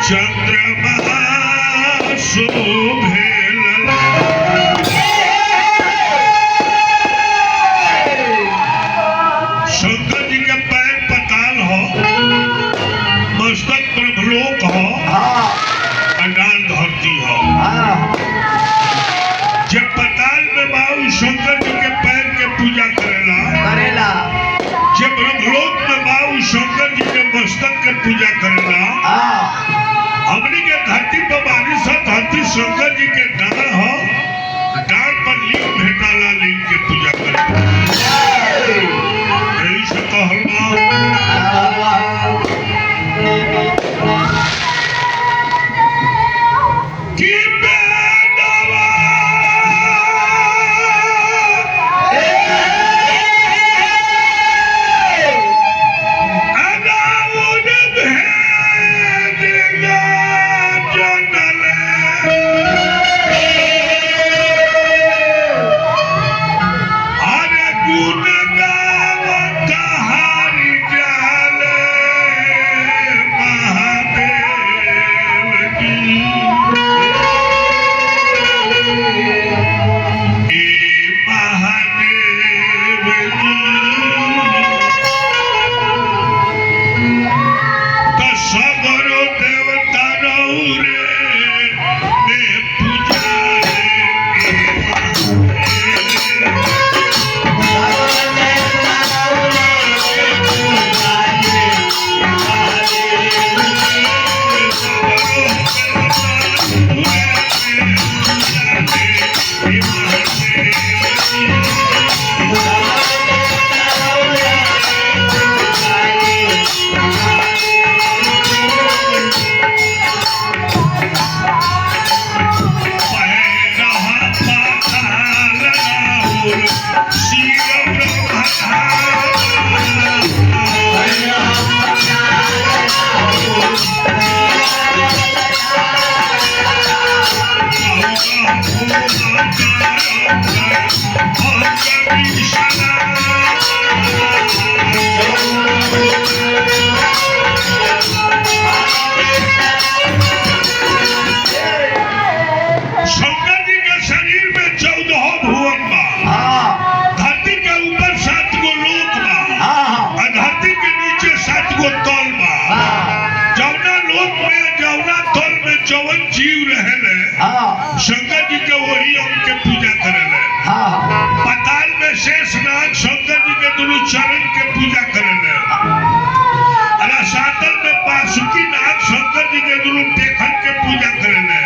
चंद्रमा शोभेल शंकर जी के पैर पताल हो, मस्तक ब्रह्मलोक हो, अंडाल धरती हो। जब पताल में बाबू शंकर जी के पैर के पूजा करेला, जब ब्रह्मलोक में बाबू शंकर जी के मस्तक के पूजा करेला, हमनी के धरती पर बानी सब धरती शंकर जी के डाल हो, डाल पर लिंग भेटाला, लिंग के पूजा करेला। यही से कहलवा कि बेदवा अगाउन भेदला जनले अरे गुण गावत हारि जाले महादेव जी। महादेव जी तो सगरो देवता रौरे में पुजारे शंकर जी के शरीर में 14 भुवन बा, धरती के ऊपर 7 गो लोक बा, और धरती के नीचे 7 गो तल बा। जौना लोक में जौना तल में जौन जीव रहेले शंकर जी के वही अंग के पूजा करेले। पताल में शेषनाग शंकर जी के दोनों चरण के पूजा करेले। रसातल में बासुकी नाग शंकर जी के दोनों टेखन के पूजा करेले।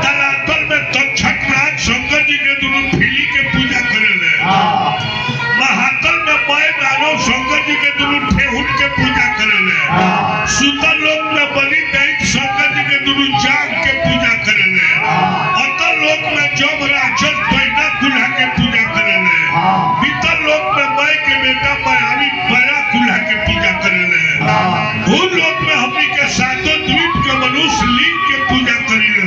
तलातल में तक्षक नाग शंकर जी के दोनों फीली के पूजा करेले। महातल में मय दानव शंकर जी के दोनों ठेहुन के पूजा करेले। सुतल लोक में बलि दैत्य शंकर जी के दोनों जांग के पूजा करेले। अतल लोक में जम राक्षस बैना कुल्हा के पूजा करेले। पितर लोक में मय के बेटा मयावी बया कुल्हा के पूजा करेले। भूल लोक में हमनी के सातों द्वीप के मनुष्य लिंग के पूजा करेले।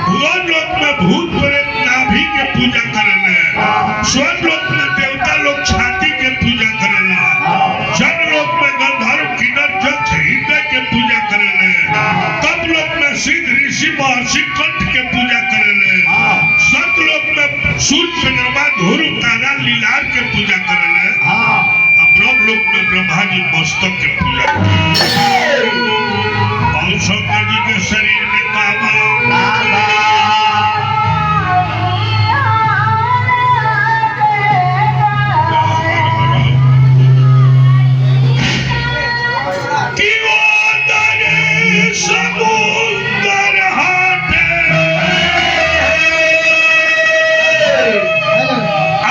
भुवन लोक में भूत प्रेत नाभि के पूजा करेले। स्वर्ग लोक में देवता लोग छाती के पूजा करेला। जन लोक में गंधर्व किन्नर यक्ष हृदय के पूजा करेले। तप लोक में सिद्ध ऋषि महर्षि कंठ के पूजा करेले। सत लोक में सूर्य चंद्रमा ध्रुव तारा लीलार के पूजा करेले। ब्रह्म लोक में ब्रह्मा जी मस्तक के पूजा करेले। और शंकर जी के शरीर में काबा समुंदर हाथे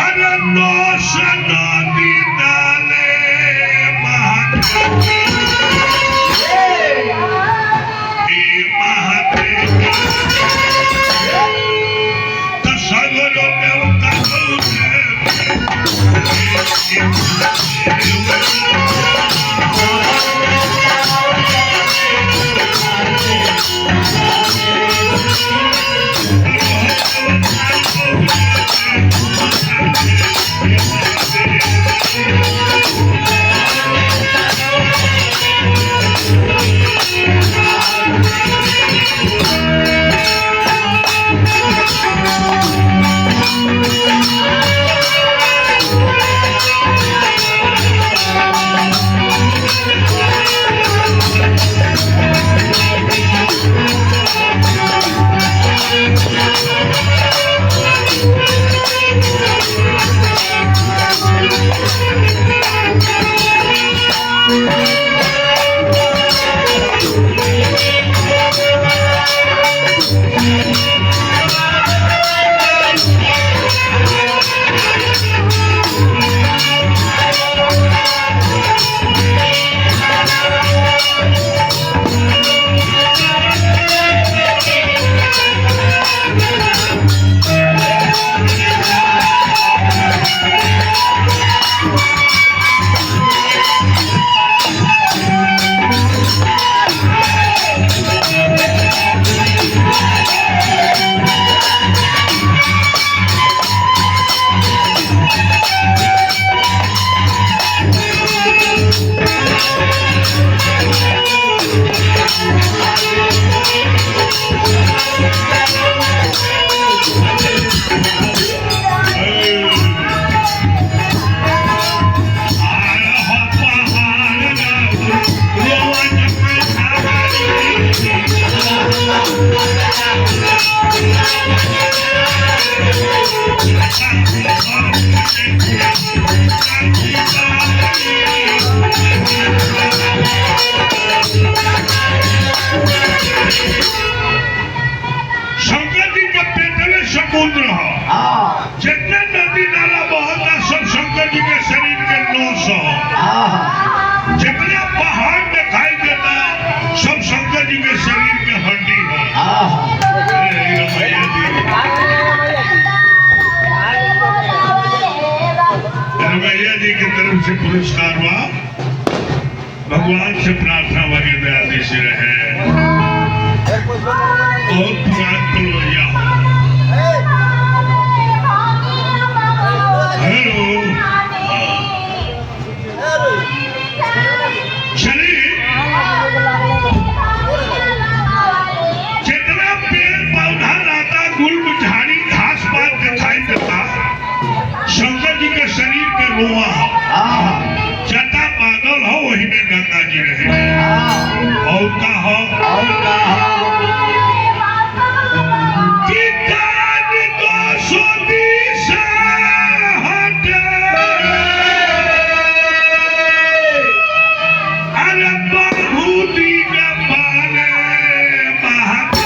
अरे नौश नदी डाले महादेव तो सगरो देवता शंकर जी के पेट में समुद्र हो, जितने नदी नाला बहता सब शंकर जी के शरीर के नोस हो, जितने पहाड़ दिखाई देता सब शंकर जी के शरीर के हड्डी हो। रमैया जी की तरफ से पुरस्कार हुआ, भगवान से प्रार्थना वगैरह आदि से रहे, बहुत पुरान पुलवैया हो। हेलो, चलिए जितना पेड़ पौधा रहता, गुल्म झाड़ी घास पात दिखाई देता, शंकर जी के शरीर के रोआ जटा बादल हो, वही में गंगा जी रहे। और का हो कि काज को सोती से हटे, अरे बहुती के पाले महादेव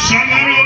सगरो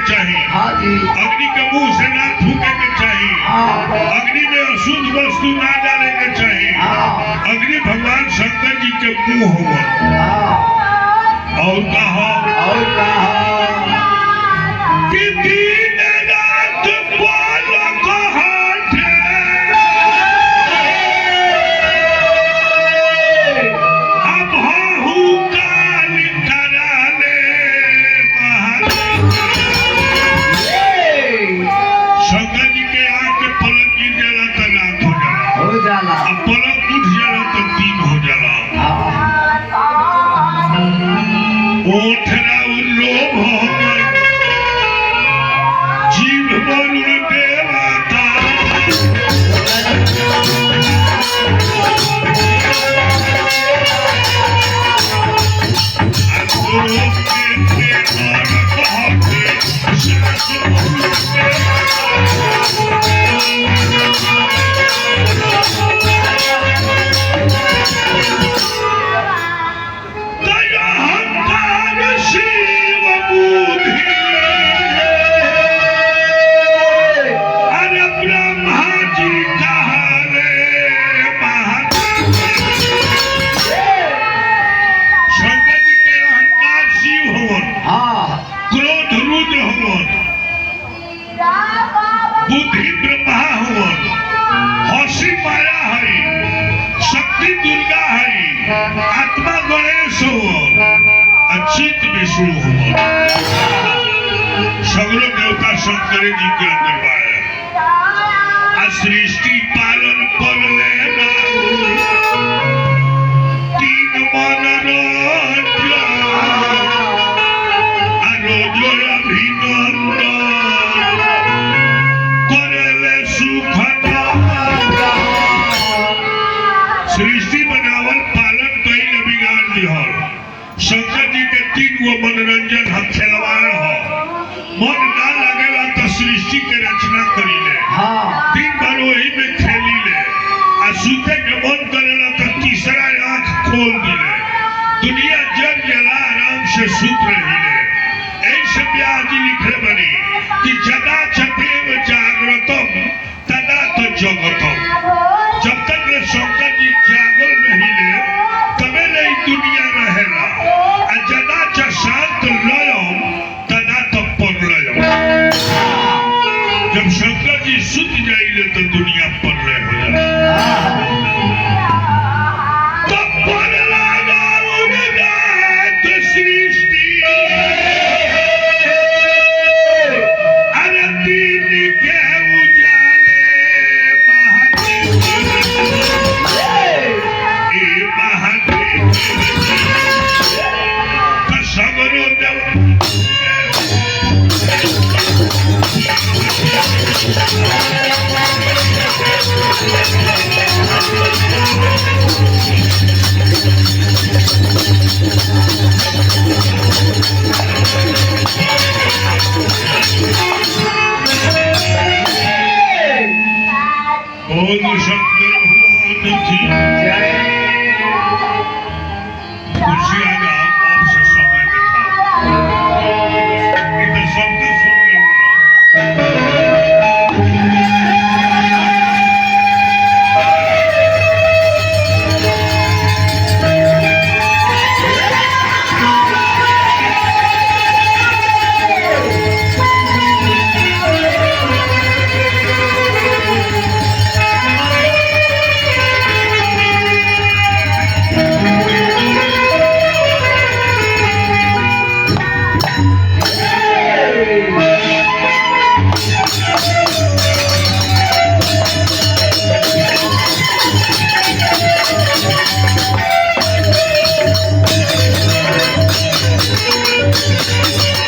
अग्नि के मुंह से ना थूके के चाहिए, अग्नि में अशुद्ध वस्तु ना डाले के चाहिए। अग्नि भगवान शंकर जी के मुंह हुआ। और कहा कि दीन बुद्धि ब्रह्मा हवन, हंसी माया है, शक्ति दुर्गा है, आत्मा गणेश हवन, चित्त विष्णु हवन। सगलो देवता शंकर जी के अंदर बाया। सृष्टि पालन कर लेना तीन मन रोज अभिनंदन करेले सुख। सृष्टि बनावल पालन कई बिगाड़ दिहल। शंकर जी के 3 गो मनोरंजन हम खिलवाड़ हो। मन ना लगेला तो सृष्टि के रचना करीले, 3 बार वही में खेली ले, आ सूते के मन करेला तो तीसरा आंख खोल दिले। दुनिया जग जला आराम से सूत रही।